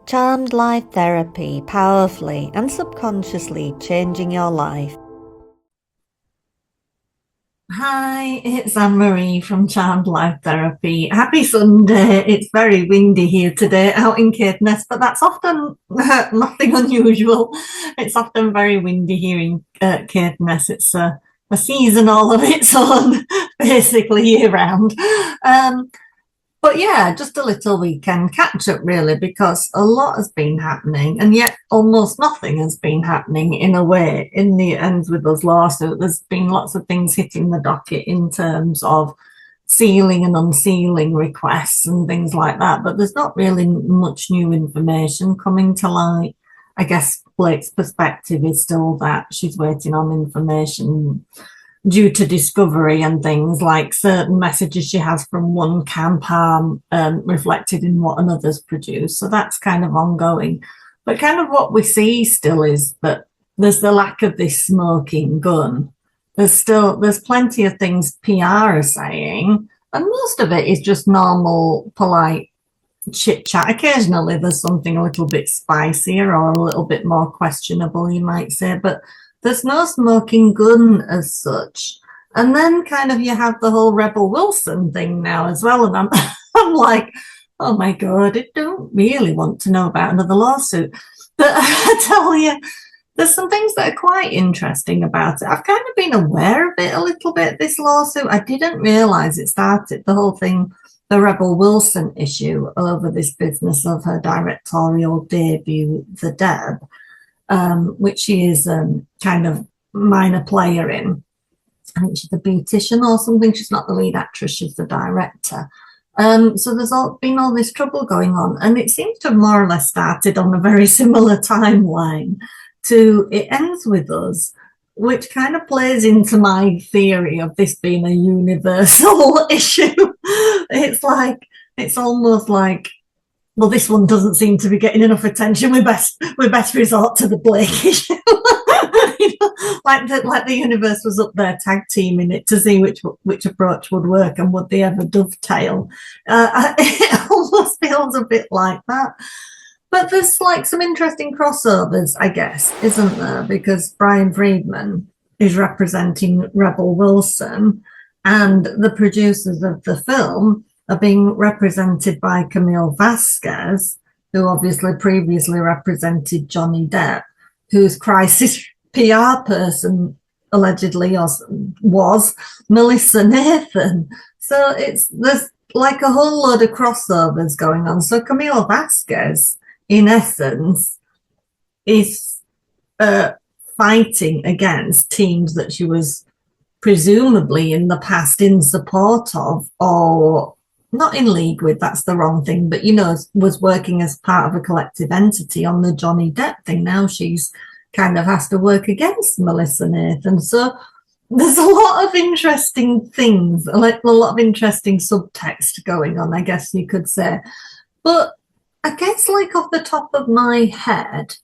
Charmed Life Therapy, powerfully and subconsciously changing your life. Hi, it's Anne-Marie from Charmed Life Therapy. Happy Sunday. It's very windy here today out in Caithness, but that's often nothing unusual. It's often very windy here in Caithness. It's a season all of its own, basically year round. But yeah, just a little weekend catch up really, because a lot has been happening and yet almost nothing has been happening in a way in the Ends With Us lawsuit. There's been lots of things hitting the docket in terms of sealing and unsealing requests and things like that, but there's not really much new information coming to light. I guess Blake's perspective is still that she's waiting on information due to discovery and things, like certain messages she has from one camp are reflected in what another's produced. So that's kind of ongoing. But kind of what we see still is that there's the lack of this smoking gun. There's plenty of things PR are saying, and most of it is just normal, polite chit chat. Occasionally there's something a little bit spicier or a little bit more questionable, you might say, but there's no smoking gun as such. And then kind of you have the whole Rebel Wilson thing now as well. And I'm like, oh my God, I don't really want to know about another lawsuit. But I tell you, there's some things that are quite interesting about it. I've kind of been aware of it a little bit, this lawsuit. I didn't realise it started, the whole thing, the Rebel Wilson issue over this business of her directorial debut, The Deb. Which she is kind of minor player in. I think she's a beautician or something. She's not the lead actress, she's the director. So there's been all this trouble going on, and it seems to have more or less started on a very similar timeline to It Ends With Us, which kind of plays into my theory of this being a universal issue. It's almost like, well, this one doesn't seem to be getting enough attention. We best resort to the Blake issue. Like the universe was up there tag teaming it to see which approach would work and would they ever dovetail. It almost feels a bit like that. But there's like some interesting crossovers, I guess, isn't there? Because Brian Friedman is representing Rebel Wilson, and the producers of the film are being represented by Camille Vasquez, who obviously previously represented Johnny Depp, whose crisis PR person allegedly was Melissa Nathan. So there's like a whole load of crossovers going on. So Camille Vasquez, in essence, is fighting against teams that she was presumably in the past in support of, or not in league with, that's the wrong thing, but was working as part of a collective entity on the Johnny Depp thing. Now she's kind of has to work against Melissa Nathan. So there's a lot of interesting things, like a lot of interesting subtext going on, I guess you could say. But I guess, like, off the top of my head,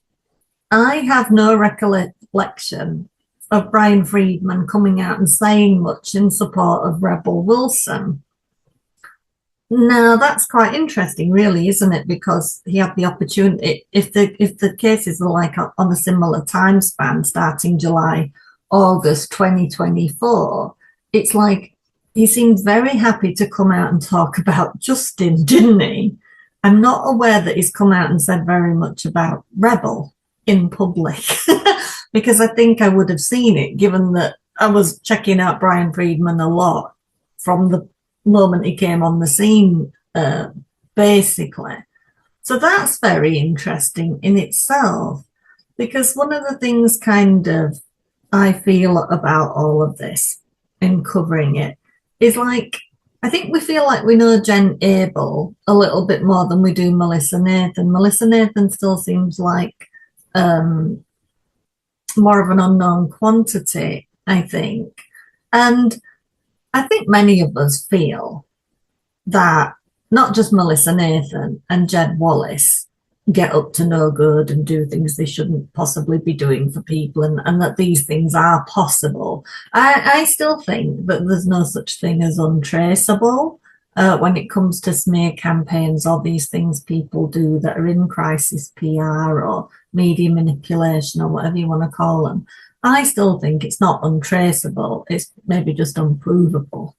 I have no recollection of Brian Friedman coming out and saying much in support of Rebel Wilson. Now, that's quite interesting, really, isn't it? Because he had the opportunity, if the cases are like on a similar time span, starting July, August 2024, it's like he seemed very happy to come out and talk about Justin, didn't he? I'm not aware that he's come out and said very much about Rebel in public, because I think I would have seen it, given that I was checking out Brian Friedman a lot from the moment he came on the scene, basically. So that's very interesting in itself, because one of the things kind of I feel about all of this in covering it is, like, I think we feel like we know Jen Abel a little bit more than we do Melissa Nathan. Melissa Nathan still seems like more of an unknown quantity, I think. And I think many of us feel that not just Melissa Nathan and Jed Wallace get up to no good and do things they shouldn't possibly be doing for people, and that these things are possible. I still think that there's no such thing as untraceable. when it comes to smear campaigns or these things people do that are in crisis PR or media manipulation or whatever you want to call them. I still think it's not untraceable. It's maybe just unprovable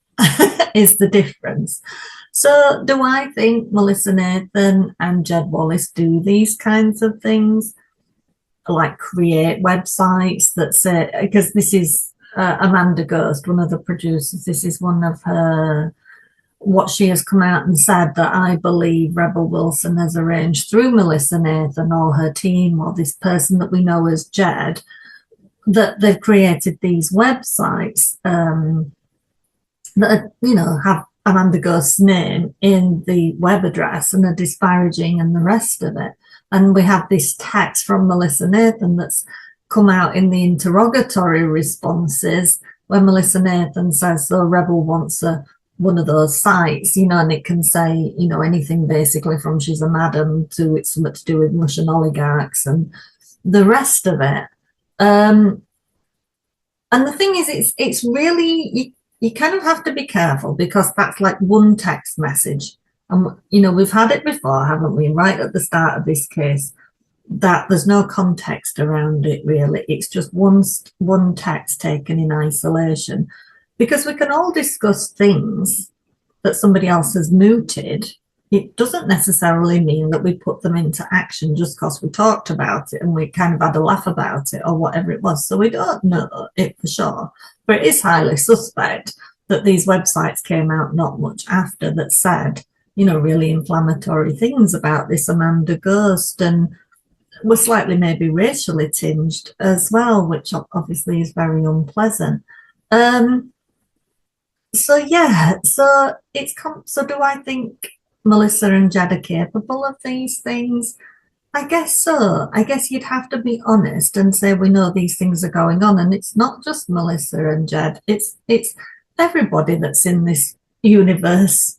is the difference. So do I think Melissa Nathan and Jed Wallace do these kinds of things? Like create websites that say, because this is Amanda Ghost, one of the producers, this is one of her, what she has come out and said, that I believe Rebel Wilson has arranged through Melissa Nathan or her team or this person that we know as Jed, that they've created these websites that, you know, have Amanda Ghost's name in the web address and are disparaging and the rest of it. And we have this text from Melissa Nathan that's come out in the interrogatory responses where Melissa Nathan says, so Rebel wants one of those sites, you know, and it can say, you know, anything basically from she's a madam to it's something to do with Russian oligarchs and the rest of it. And the thing is, it's really, you kind of have to be careful because that's like one text message. And, you know, we've had it before, haven't we? Right at the start of this case, that there's no context around it, really. It's just one text taken in isolation. Because we can all discuss things that somebody else has mooted. It doesn't necessarily mean that we put them into action just because we talked about it and we kind of had a laugh about it or whatever it was. So we don't know it for sure. But it is highly suspect that these websites came out not much after that said, you know, really inflammatory things about this Amanda Ghost and were slightly maybe racially tinged as well, which obviously is very unpleasant. So yeah, so so do I think Melissa and Jed are capable of these things? I guess so. I guess you'd have to be honest and say we know these things are going on, and it's not just Melissa and Jed. It's everybody that's in this universe,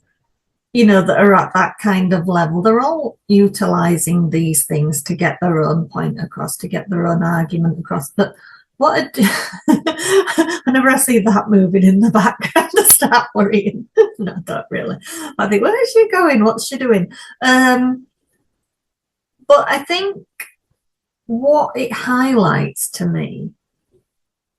you know, that are at that kind of level. They're all utilizing these things to get their own point across, to get their own argument across. But whenever I see that moving in the background, I start worrying. No, I don't really. I think, where is she going? What's she doing? But I think what it highlights to me,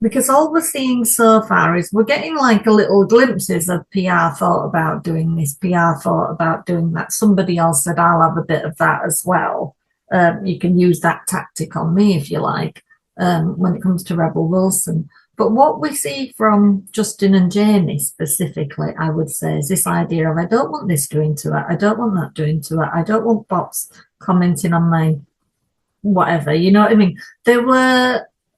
because all we're seeing so far is we're getting like a little glimpses of PR thought about doing this, PR thought about doing that. Somebody else said, I'll have a bit of that as well. You can use that tactic on me if you like. When it comes to Rebel Wilson. But what we see from Justin and Jamie specifically, I would say, is this idea of I don't want this doing to her, I don't want that doing to her, I don't want bots commenting on my whatever, you know what I mean?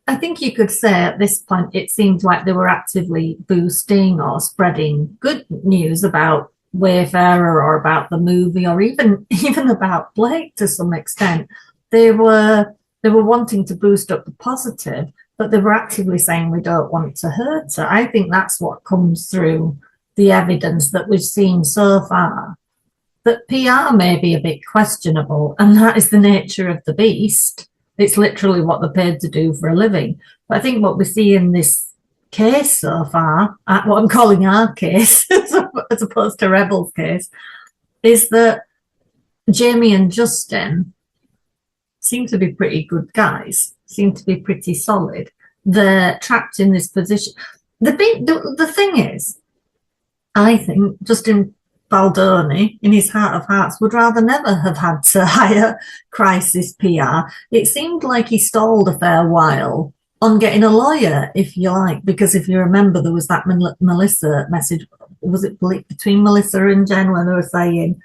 I think you could say at this point, it seemed like they were actively boosting or spreading good news about Wayfarer or about the movie or even about Blake to some extent. They were wanting to boost up the positive, but they were actively saying we don't want to hurt her. I think that's what comes through the evidence that we've seen so far, that PR may be a bit questionable, and that is the nature of the beast. It's literally what they're paid to do for a living. But I think what we see in this case so far, what I'm calling our case, as opposed to Rebel's case, is that Jamie and Justin seem to be pretty good guys, seem to be pretty solid. They're trapped in this position. The thing is, I think Justin Baldoni, in his heart of hearts, would rather never have had to hire crisis PR. It seemed like he stalled a fair while on getting a lawyer, if you like, because if you remember, there was that Melissa message, was it between Melissa and Jen, when they were saying,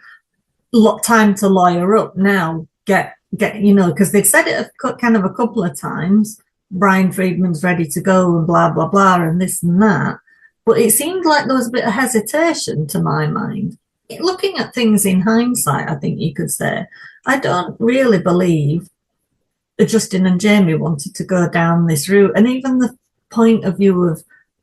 time to lawyer up now, get, you know, because they'd said it kind of a couple of times, Brian Friedman's ready to go and blah, blah, blah, and this and that. But it seemed like there was a bit of hesitation to my mind. Looking at things in hindsight, I think you could say, I don't really believe that Justin and Jamie wanted to go down this route. And even the point of view of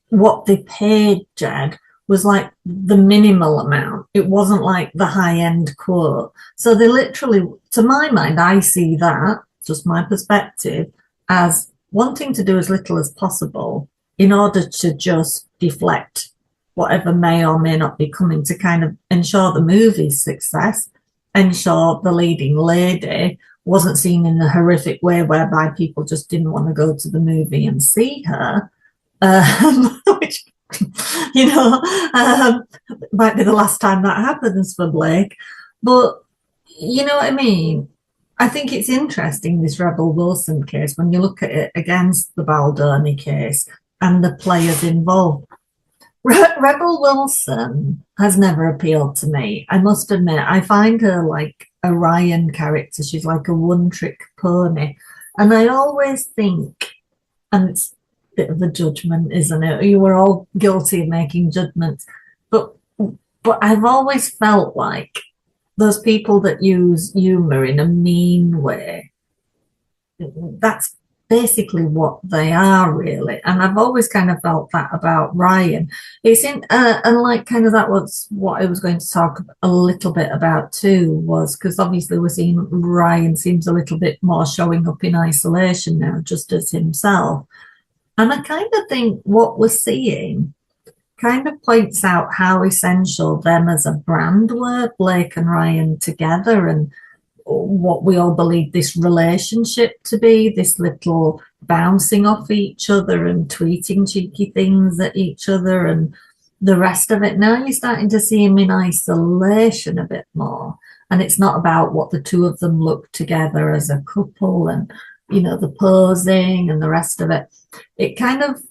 what they paid Jed was like the minimal amount. It wasn't like the high-end quote. So they literally, to my mind, I see that, just my perspective, as wanting to do as little as possible in order to just deflect whatever may or may not be coming to kind of ensure the movie's success, ensure the leading lady wasn't seen in a horrific way whereby people just didn't want to go to the movie and see her, which, you know, might be the last time that happens for Blake. But you know what I mean? I think it's interesting, this Rebel Wilson case, when you look at it against the Baldoni case and the players involved. Rebel Wilson has never appealed to me. I must admit, I find her like a Ryan character. She's like a one-trick pony. And I always think, and it's a bit of a judgment, isn't it? You were all guilty of making judgments. But I've always felt like those people that use humor in a mean way, that's basically what they are, really. And I've always kind of felt that about Ryan. It's in and like kind of that was what I was going to talk a little bit about too, was because obviously we're seeing Ryan seems a little bit more showing up in isolation now, just as himself. And I kind of think what we're seeing kind of points out how essential them as a brand were, Blake and Ryan together, and what we all believe this relationship to be, this little bouncing off each other and tweeting cheeky things at each other and the rest of it. Now you're starting to see him in isolation a bit more. And it's not about what the two of them look together as a couple and, you know, the posing and the rest of it. It kind of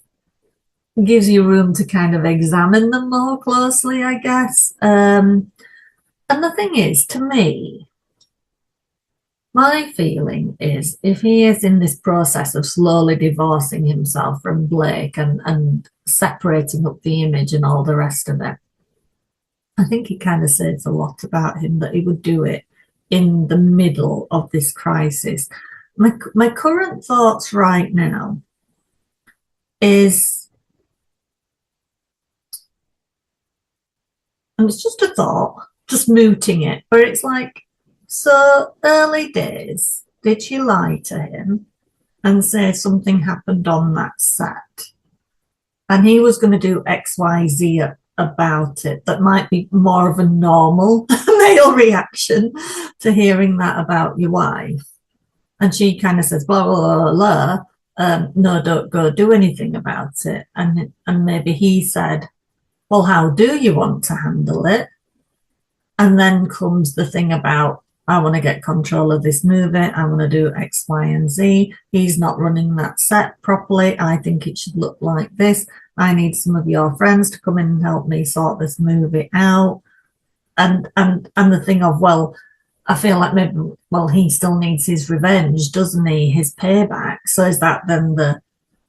gives you room to kind of examine them more closely, I guess. And the thing is, to me, my feeling is if he is in this process of slowly divorcing himself from Blake and separating up the image and all the rest of it, I think it kind of says a lot about him that he would do it in the middle of this crisis. My current thoughts right now is, and it's just a thought, just mooting it, but it's like, so early days, did she lie to him and say something happened on that set? And he was going to do XYZ about it. That might be more of a normal male reaction to hearing that about your wife. And she kind of says, blah, blah, blah, blah. No, don't go do anything about it. And maybe he said, well, how do you want to handle it? And then comes the thing about, I want to get control of this movie. I want to do X, Y, and Z. He's not running that set properly. I think it should look like this. I need some of your friends to come in and help me sort this movie out. And the thing of, well, I feel like maybe, well, he still needs his revenge, doesn't he? His payback. So is that then the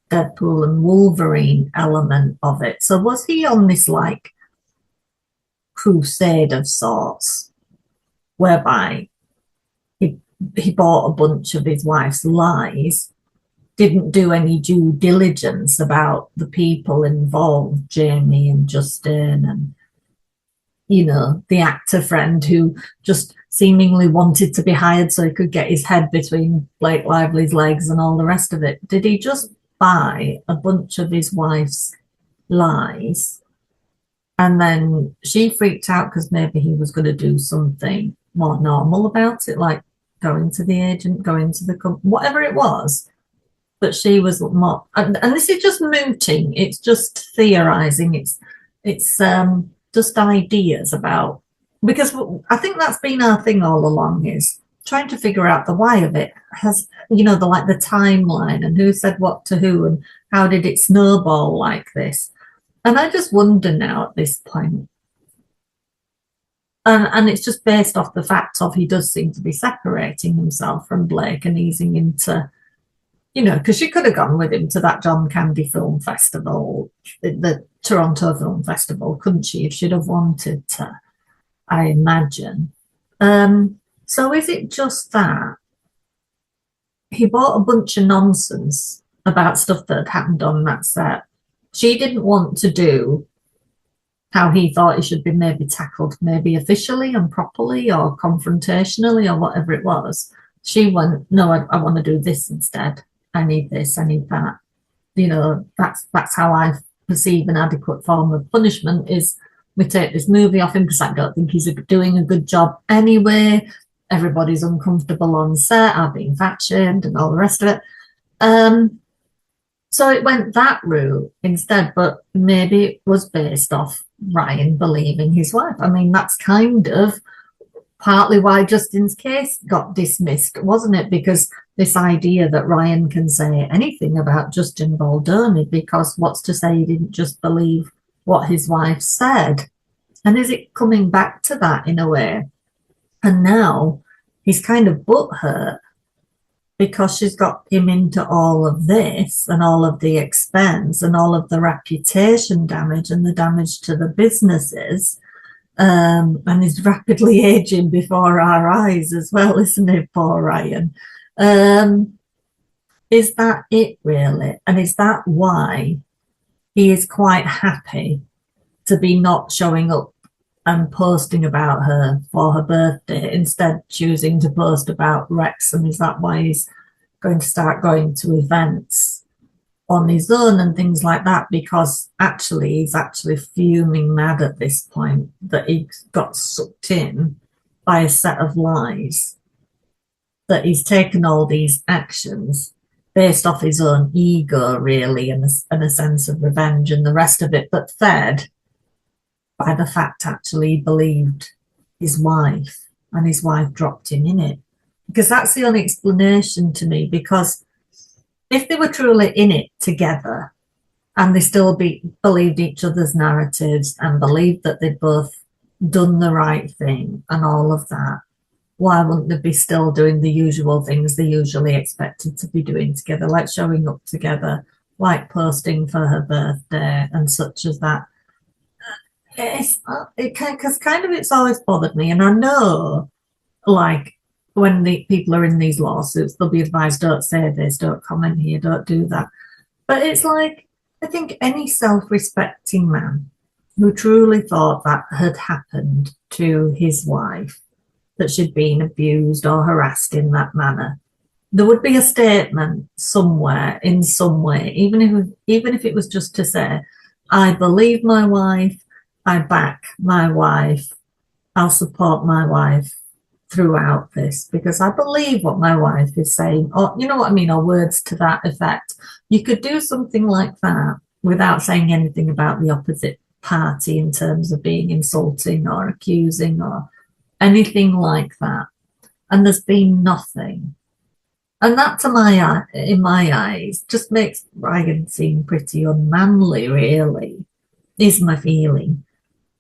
Deadpool and Wolverine element of it? So was he on this like crusade of sorts, whereby he bought a bunch of his wife's lies, didn't do any due diligence about the people involved, Jamie and Justin and, you know, the actor friend who just seemingly wanted to be hired so he could get his head between Blake Lively's legs and all the rest of it. Did he just buy a bunch of his wife's lies? And then she freaked out because maybe he was going to do something more normal about it, like going to the agent, going to the company, whatever it was. But she was more, and this is just mooting. It's just theorizing. It's just ideas about, because I think that's been our thing all along, is trying to figure out the why of it. Has, you know, the timeline and who said what to who and how did it snowball like this. And I just wonder now at this point, and it's just based off the fact of he does seem to be separating himself from Blake and easing into, you know, because she could have gone with him to that John Candy Film Festival, the Toronto Film Festival, couldn't she, if she'd have wanted to, I imagine. So is it just that he bought a bunch of nonsense about stuff that had happened on that set? She didn't want to do how he thought it should be maybe tackled, maybe officially and properly or confrontationally or whatever it was. She went, no, I want to do this instead. I need this, I need that. You know, that's how I perceive an adequate form of punishment is we take this movie off him because I don't think he's doing a good job anyway. Everybody's uncomfortable on set, are being fat shamed and all the rest of it. So it went that route instead, but maybe it was based off Ryan believing his wife. I mean, that's kind of partly why Justin's case got dismissed, wasn't it? Because this idea that Ryan can say anything about Justin Baldoni, because what's to say he didn't just believe what his wife said? And is it coming back to that in a way? And now he's kind of butthurt because she's got him into all of this and all of the expense and all of the reputation damage and the damage to the businesses. And he's rapidly aging before our eyes as well, isn't it, poor Ryan? Is that it, really? And is that why he is quite happy to be not showing up and posting about her for her birthday, instead choosing to post about Wrexham? Is that why he's going to start going to events on his own and things like that? Because actually he's actually fuming mad at this point that he got sucked in by a set of lies, that he's taken all these actions based off his own ego, really, and a sense of revenge and the rest of it, but fed by the fact actually he believed his wife, and his wife dropped him in it. Because that's the only explanation to me, because if they were truly in it together and they still believed each other's narratives and believed that they'd both done the right thing and all of that, why wouldn't they be still doing the usual things they usually expected to be doing together, like showing up together, like posting for her birthday and such as that? Because kind of it's always bothered me, and I know, like, when the people are in these lawsuits, they'll be advised, don't say this, don't comment here, don't do that. But it's like, I think any self-respecting man who truly thought that had happened to his wife, that she'd been abused or harassed in that manner, there would be a statement somewhere in some way, even if it was just to say, I believe my wife, I back my wife, I'll support my wife throughout this because I believe what my wife is saying, or you know what I mean, or words to that effect. You could do something like that without saying anything about the opposite party in terms of being insulting or accusing or anything like that. And there's been nothing. And that, in my eyes, just makes Ryan seem pretty unmanly, really, is my feeling.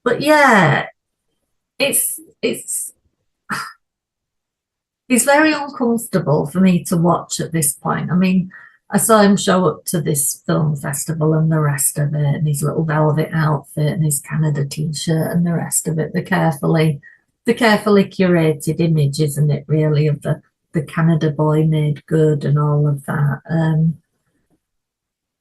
But yeah, it's very uncomfortable for me to watch at this point. I mean, I saw him show up to this film festival and the rest of it, and his little velvet outfit and his Canada t-shirt and the rest of it, the carefully curated image, isn't it, really, of the Canada boy made good and all of that.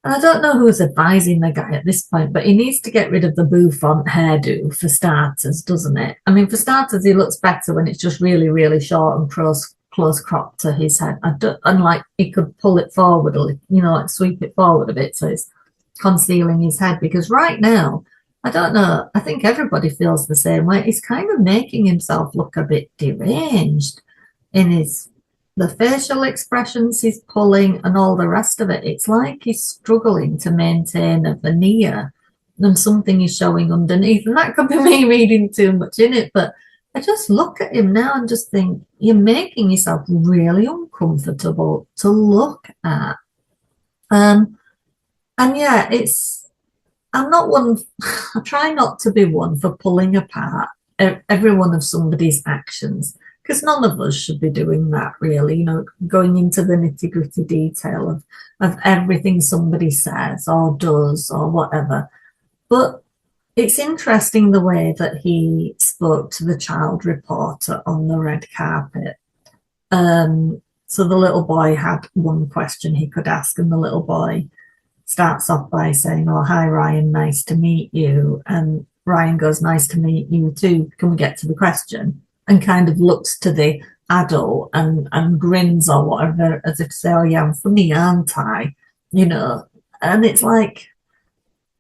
I don't know who's advising the guy at this point, but he needs to get rid of the bouffant hairdo for starters, doesn't it? I mean, for starters, he looks better when it's just really, really short and close cropped to his head. And like he could pull it forward, like sweep it forward a bit so it's concealing his head. Because right now, I don't know, I think everybody feels the same way. He's kind of making himself look a bit deranged in the facial expressions he's pulling and all the rest of it. It's like he's struggling to maintain a veneer and something is showing underneath. And that could be me reading too much in it, but I just look at him now and just think, you're making yourself really uncomfortable to look at. And yeah, I'm not one, I try not to be one for pulling apart every one of somebody's actions, because none of us should be doing that, really, going into the nitty-gritty detail of everything somebody says or does or whatever. But it's interesting the way that he spoke to the child reporter on the red carpet. So the little boy had one question he could ask, and the little boy starts off by saying, oh, hi, Ryan, nice to meet you. And Ryan goes, nice to meet you too. Can we get to the question? And kind of looks to the adult and grins or whatever, as if to say, oh yeah, I'm funny, aren't I? And it's like,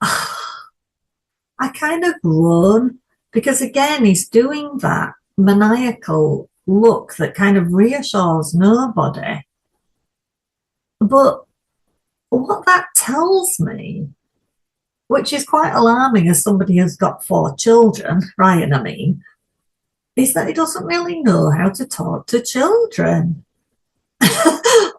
I kind of groan because again, he's doing that maniacal look that kind of reassures nobody. But what that tells me, which is quite alarming as somebody who's got 4 children, Ryan, I mean, is that he doesn't really know how to talk to children.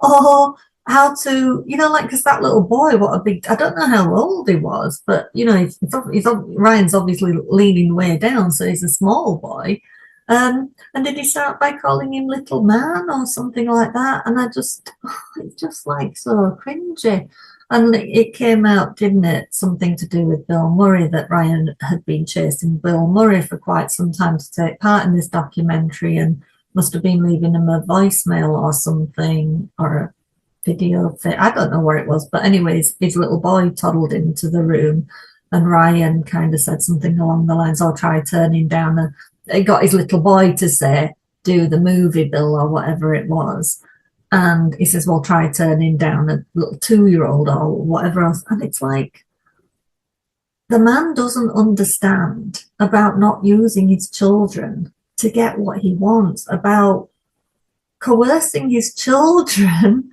Or how to, like, because that little boy, what a big, I don't know how old he was, but, Ryan's obviously leaning way down, so he's a small boy. And did he start by calling him little man or something like that? And it's just like so cringy. And it came out, didn't it? Something to do with Bill Murray, that Ryan had been chasing Bill Murray for quite some time to take part in this documentary, and must have been leaving him a voicemail or something, or a video. I don't know where it was. But anyways, his little boy toddled into the room and Ryan kind of said something along the lines, I'll try turning down he got his little boy to say, do the movie, Bill, or whatever it was. And he says, well, try turning down a little 2-year-old or whatever else. And it's like, the man doesn't understand about not using his children to get what he wants, about coercing his children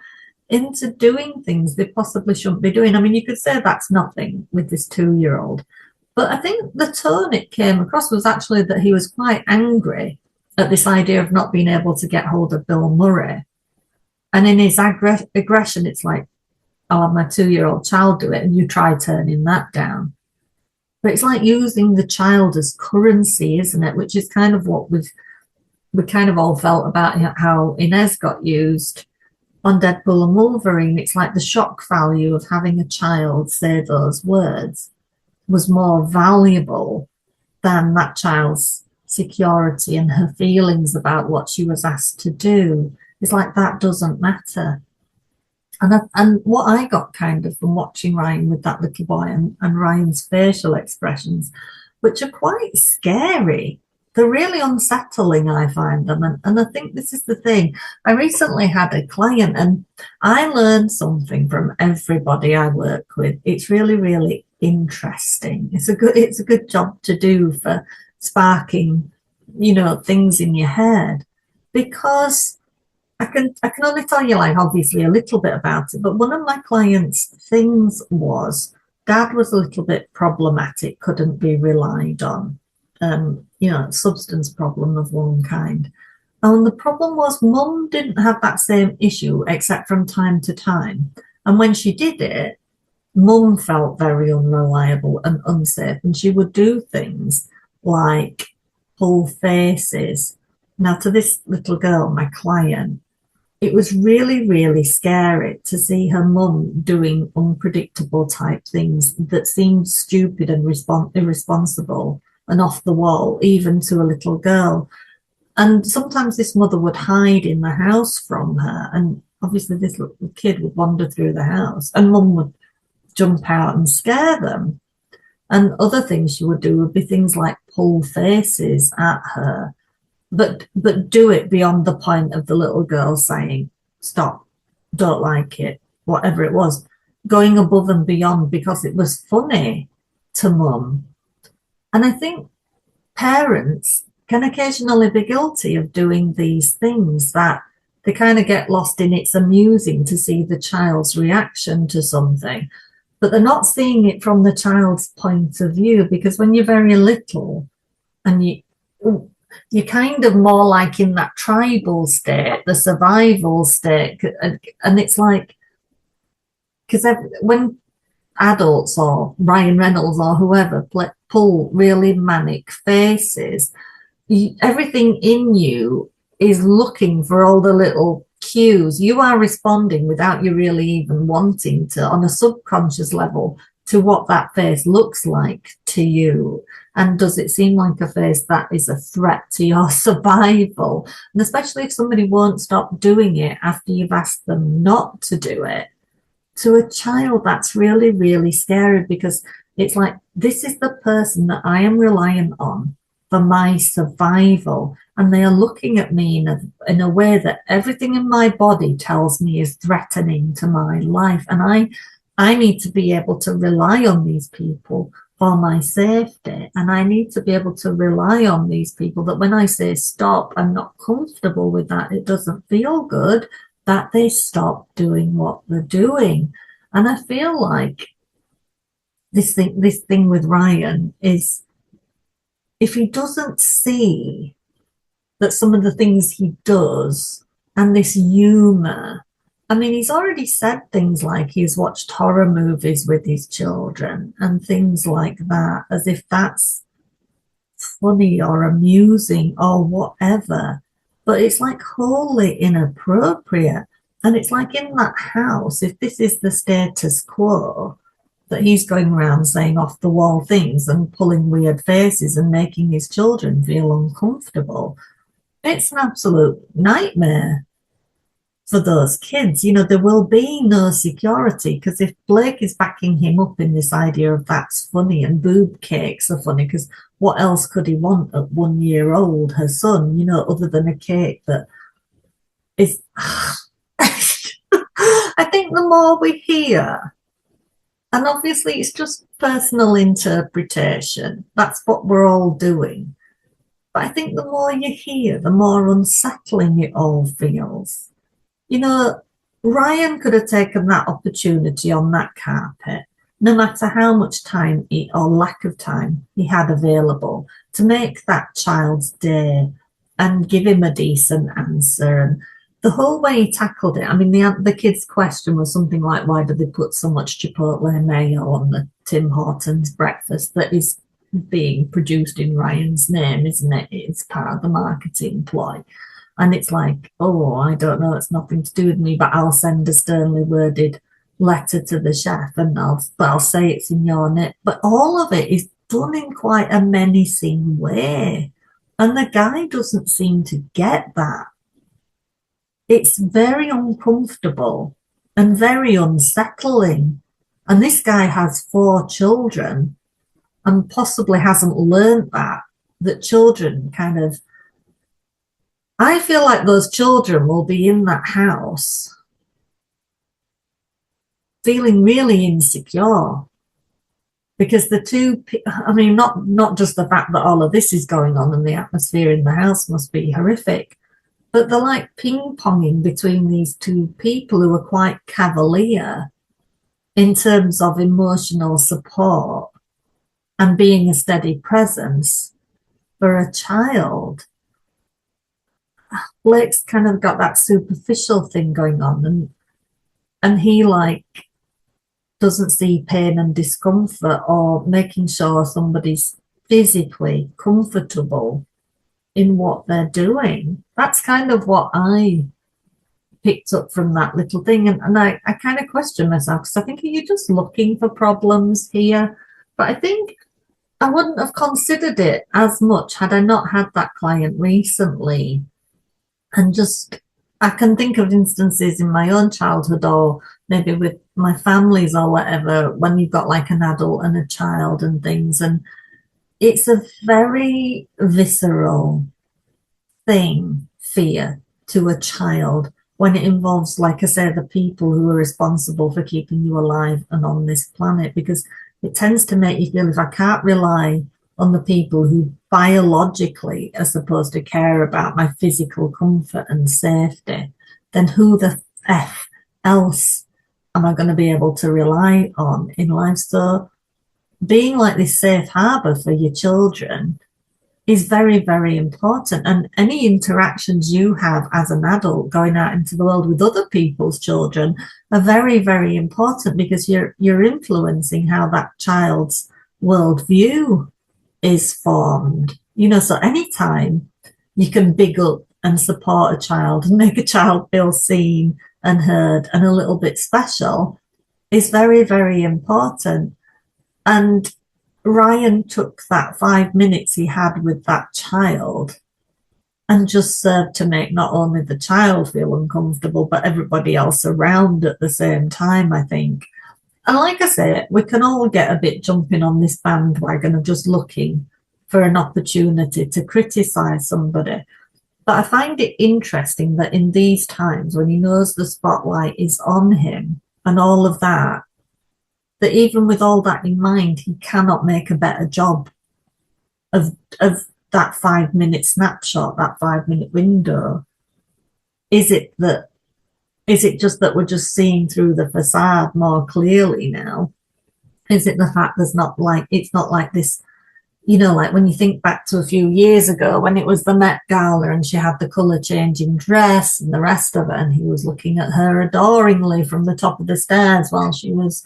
into doing things they possibly shouldn't be doing. I mean, you could say that's nothing with this 2-year-old, but I think the tone it came across was actually that he was quite angry at this idea of not being able to get hold of Bill Murray. And in his aggression, it's like, I'll have my 2-year-old child do it, and you try turning that down. But it's like using the child as currency, isn't it? Which is kind of what we kind of all felt about how Inez got used on Deadpool and Wolverine. It's like the shock value of having a child say those words was more valuable than that child's security and her feelings about what she was asked to do. It's like that doesn't matter. And what I got kind of from watching Ryan with that little boy and Ryan's facial expressions, which are quite scary. They're really unsettling, I find them. And I think this is the thing. I recently had a client and I learned something from everybody I work with. It's really, really interesting. It's a good job to do for sparking, things in your head, because I can only tell you, like, obviously a little bit about it, but one of my clients' things was dad was a little bit problematic, couldn't be relied on, substance problem of one kind. And the problem was mum didn't have that same issue except from time to time. And when she did it, mum felt very unreliable and unsafe, and she would do things like pull faces. Now, to this little girl, my client, it was really, really scary to see her mum doing unpredictable type things that seemed stupid and irresponsible and off the wall, even to a little girl. And sometimes this mother would hide in the house from her, and obviously this little kid would wander through the house and mum would jump out and scare them. And other things she would do would be things like pull faces at her, but do it beyond the point of the little girl saying, stop, don't like it, whatever it was, going above and beyond because it was funny to mum. And I think parents can occasionally be guilty of doing these things, that they kind of get lost in it's amusing to see the child's reaction to something, but they're not seeing it from the child's point of view, because when you're very little and you're kind of more like in that tribal state, the survival state. And it's like, because when adults or Ryan Reynolds or whoever pull really manic faces, everything in you is looking for all the little cues. You are responding without you really even wanting to, on a subconscious level, to what that face looks like to you. And does it seem like a face that is a threat to your survival? And especially if somebody won't stop doing it after you've asked them not to do it. To a child, that's really, really scary, because it's like, this is the person that I am reliant on for my survival. And they are looking at me in a way that everything in my body tells me is threatening to my life. And I need to be able to rely on these people for my safety. And I need to be able to rely on these people that when I say stop, I'm not comfortable with that, it doesn't feel good, that they stop doing what they're doing. And I feel like this thing with Ryan is, if he doesn't see that some of the things he does and this humor, I mean, he's already said things like he's watched horror movies with his children and things like that, as if that's funny or amusing or whatever. But it's like wholly inappropriate. And it's like in that house, if this is the status quo, that he's going around saying off the wall things and pulling weird faces and making his children feel uncomfortable, it's an absolute nightmare for those kids. You know, there will be no security, because if Blake is backing him up in this idea of that's funny and boob cakes are funny, because what else could he want at 1 year old, her son, you know, other than a cake that is. I think the more we hear, and obviously it's just personal interpretation, that's what we're all doing. But I think the more you hear, the more unsettling it all feels. You know, Ryan could have taken that opportunity on that carpet, no matter how much time or lack of time he had available, to make that child's day and give him a decent answer. And the whole way he tackled it, I mean, the kid's question was something like, why do they put so much Chipotle mayo on the Tim Hortons breakfast that is being produced in Ryan's name, isn't it? It's part of the marketing ploy. And it's like, oh, I don't know, it's nothing to do with me, but I'll send a sternly worded letter to the chef and I'll say it's in your name. But all of it is done in quite a menacing way. And the guy doesn't seem to get that. It's very uncomfortable and very unsettling. And this guy has 4 children and possibly hasn't learned that children kind of, I feel like those children will be in that house feeling really insecure, because the two, I mean, not just the fact that all of this is going on and the atmosphere in the house must be horrific, but they're like ping-ponging between these two people who are quite cavalier in terms of emotional support and being a steady presence for a child. Blake's kind of got that superficial thing going on, and he like doesn't see pain and discomfort or making sure somebody's physically comfortable in what they're doing. That's kind of what I picked up from that little thing. And I kind of question myself, because I think, are you just looking for problems here? But I think I wouldn't have considered it as much had I not had that client recently. And just, I can think of instances in my own childhood or maybe with my families or whatever, when you've got like an adult and a child and things. And it's a very visceral thing, fear, to a child when it involves, like I say, the people who are responsible for keeping you alive and on this planet, because it tends to make you feel, if I can't rely on the people who biologically are supposed to care about my physical comfort and safety, then who the F else am I going to be able to rely on in life? So being like this safe harbor for your children is very, very important. And any interactions you have as an adult going out into the world with other people's children are very, very important, because you're influencing how that child's worldview is formed. You know, so anytime you can big up and support a child and make a child feel seen and heard and a little bit special is very, very important. And Ryan took that 5 minutes he had with that child and just served to make not only the child feel uncomfortable, but everybody else around at the same time, I think. And like I say, we can all get a bit jumping on this bandwagon of just looking for an opportunity to criticize somebody. But I find it interesting that in these times, when he knows the spotlight is on him and all of that, that even with all that in mind, he cannot make a better job of that 5 minute snapshot, that 5 minute window. Is it just that we're just seeing through the facade more clearly now? Is it the fact there's not like, it's not like this, like when you think back to a few years ago when it was the Met Gala and she had the colour changing dress and the rest of it, and he was looking at her adoringly from the top of the stairs while she was,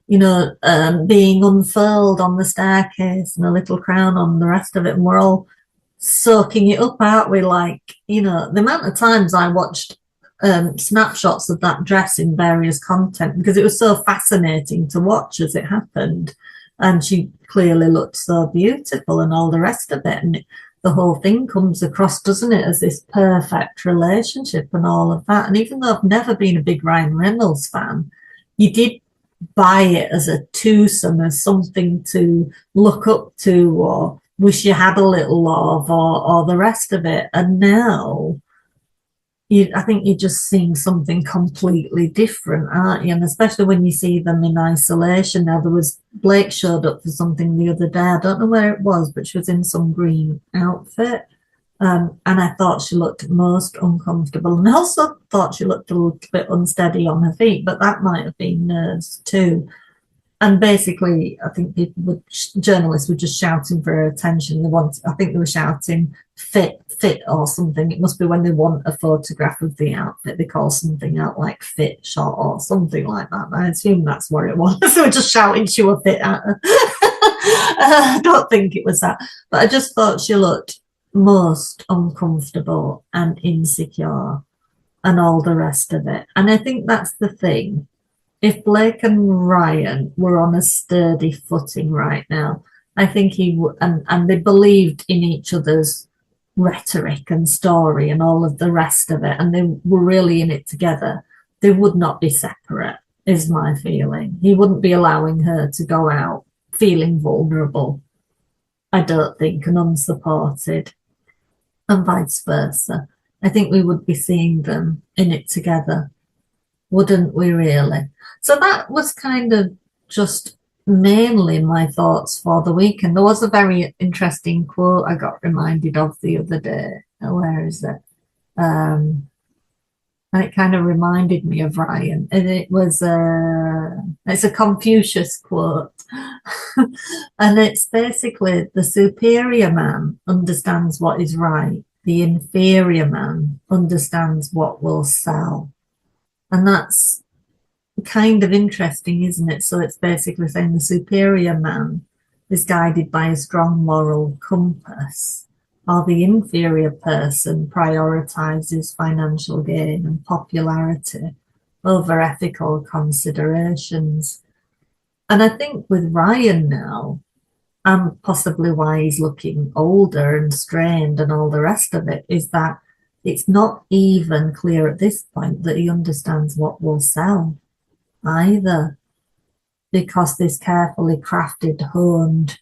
being unfurled on the staircase and a little crown on the rest of it. And we're all soaking it up, aren't we? Like, the amount of times I watched snapshots of that dress in various content because it was so fascinating to watch as it happened, and she clearly looked so beautiful and all the rest of it, and the whole thing comes across, doesn't it, as this perfect relationship and all of that. And even though I've never been a big Ryan Reynolds fan, you did buy it as a twosome, as something to look up to or wish you had a little of, or the rest of it. And now I think you're just seeing something completely different, aren't you? And especially when you see them in isolation. Now, Blake showed up for something the other day. I don't know where it was, but she was in some green outfit. And I thought she looked most uncomfortable, and also thought she looked a little bit unsteady on her feet, but that might have been nerves too. And basically, I think journalists were just shouting for her attention. I think they were shouting fit or something. It must be when they want a photograph of the outfit, they call something out like fit shot or something like that. I assume that's what it was. They were just shouting she was fit at her. I don't think it was that, but I just thought she looked most uncomfortable and insecure and all the rest of it. And I think that's the thing. If Blake and Ryan were on a sturdy footing right now, I think he would, and they believed in each other's rhetoric and story and all of the rest of it, and they were really in it together, they would not be separate, is my feeling. He wouldn't be allowing her to go out feeling vulnerable, I don't think, and unsupported, and vice versa. I think we would be seeing them in it together, wouldn't we, really? So that was kind of just mainly my thoughts for the week. And there was a very interesting quote I got reminded of the other day. Where is it? And it kind of reminded me of Ryan. And it's a Confucius quote. And it's basically, the superior man understands what is right. The inferior man understands what will sell. And that's kind of interesting, isn't it? So it's basically saying the superior man is guided by a strong moral compass, while the inferior person prioritizes financial gain and popularity over ethical considerations. And I think with Ryan now, and possibly why he's looking older and strained and all the rest of it, is that it's not even clear at this point that he understands what will sell either, because this carefully crafted, honed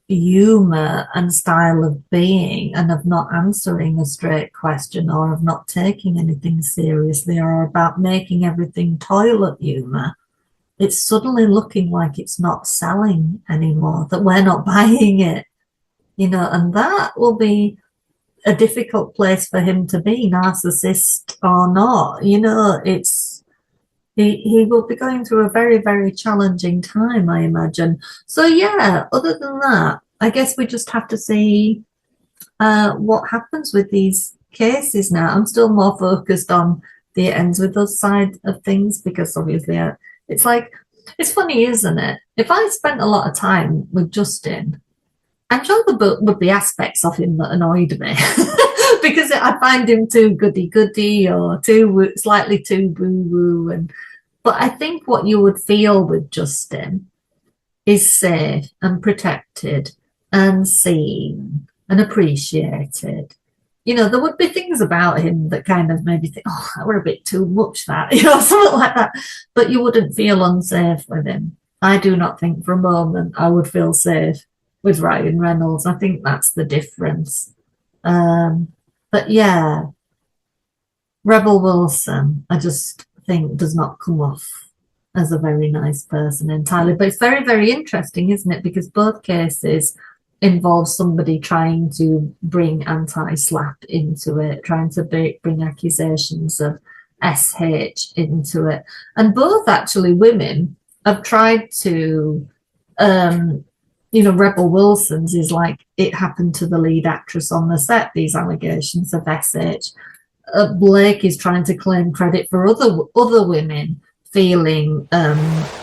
humour and style of being, and of not answering a straight question, or of not taking anything seriously, or about making everything toilet humour, it's suddenly looking like it's not selling anymore, that we're not buying it, and that will be a difficult place for him to be, narcissist or not. It's he will be going through a very, very challenging time, I imagine. So yeah, other than that, I guess we just have to see what happens with these cases now. I'm still more focused on the ends with us side of things, because obviously it's like, it's funny, isn't it? If I spent a lot of time with Justin, I'm sure there would be aspects of him that annoyed me because I find him too goody-goody or slightly too woo-woo. But I think what you would feel with Justin is safe and protected and seen and appreciated. There would be things about him that kind of maybe think, oh, that were a bit too much, that, something like that. But you wouldn't feel unsafe with him. I do not think for a moment I would feel safe with Ryan Reynolds. I think that's the difference. But yeah, Rebel Wilson, I just think does not come off as a very nice person entirely. But it's very, very interesting, isn't it? Because both cases involve somebody trying to bring anti-SLAPP into it, trying to bring accusations of SH into it. And both actually women have tried to, Rebel Wilson's is like it happened to the lead actress on the set, these allegations of SH. Blake is trying to claim credit for other women feeling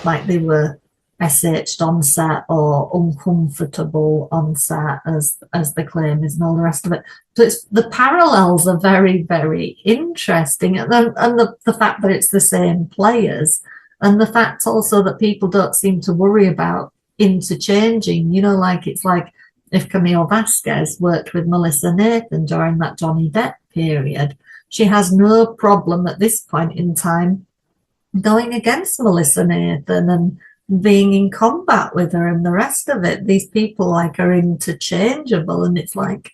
like they were SH'd on set or uncomfortable on set, as the claim is, and all the rest of it. So the parallels are very, very interesting, and the fact that it's the same players, and the fact also that people don't seem to worry about interchanging. Like it's like if Camille Vasquez worked with Melissa Nathan during that Johnny Depp period, she has no problem at this point in time going against Melissa Nathan and being in combat with her and the rest of it. These people like are interchangeable, and it's like,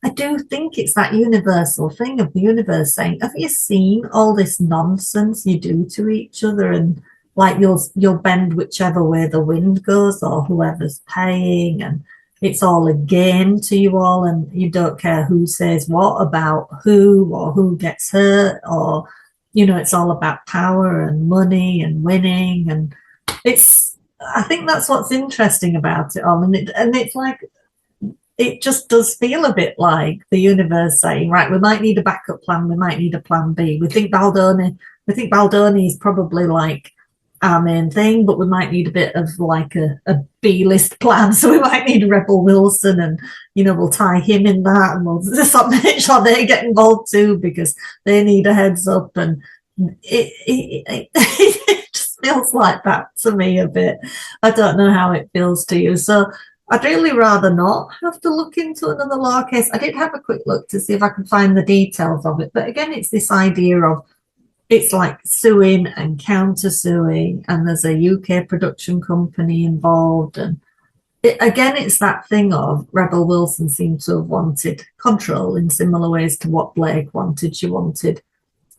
I do think it's that universal thing of the universe saying, have you seen all this nonsense you do to each other? And like you'll bend whichever way the wind goes or whoever's paying, and it's all a game to you all, and you don't care who says what about who or who gets hurt, or it's all about power and money and winning. And I think that's what's interesting about it all. And it's like, it just does feel a bit like the universe saying, right, we might need a backup plan, we might need a plan B. We think Baldoni is probably like our main thing, but we might need a bit of like a B-list plan. So we might need Rebel Wilson, and we'll tie him in that, and we'll just make sure they get involved too, because they need a heads up. And it just feels like that to me a bit. I don't know how it feels to you. So I'd really rather not have to look into another law case. I did have a quick look to see if I could find the details of it, but again, it's this idea of, it's like suing and counter-suing, and there's a UK production company involved. And it's that thing of Rebel Wilson seemed to have wanted control in similar ways to what Blake wanted. She wanted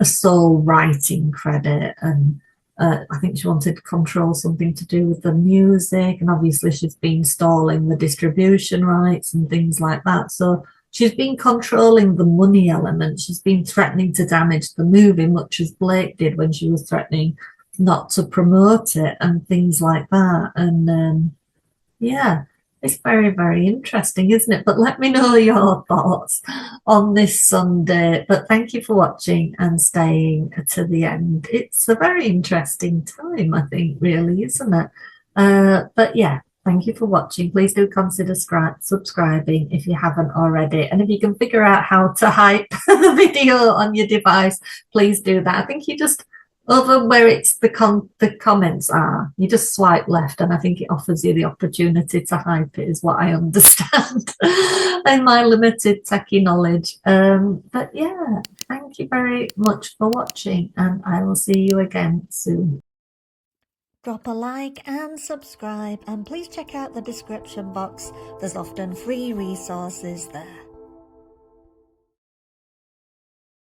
a sole writing credit, and I think she wanted to control something to do with the music, and obviously she's been stalling the distribution rights and things like that. So she's been controlling the money element. She's been threatening to damage the movie, much as Blake did when she was threatening not to promote it and things like that. And it's very, very interesting, isn't it? But let me know your thoughts on this Sunday. But thank you for watching and staying to the end. It's a very interesting time, I think, really, isn't it? But yeah, thank you for watching. Please do consider subscribing if you haven't already. And if you can figure out how to hype the video on your device, please do that. I think you just, over where it's the comments are, you just swipe left, and I think it offers you the opportunity to hype it, is what I understand in my limited techie knowledge. But yeah, thank you very much for watching, and I will see you again soon. Drop a like and subscribe, and please check out the description box. There's often free resources there.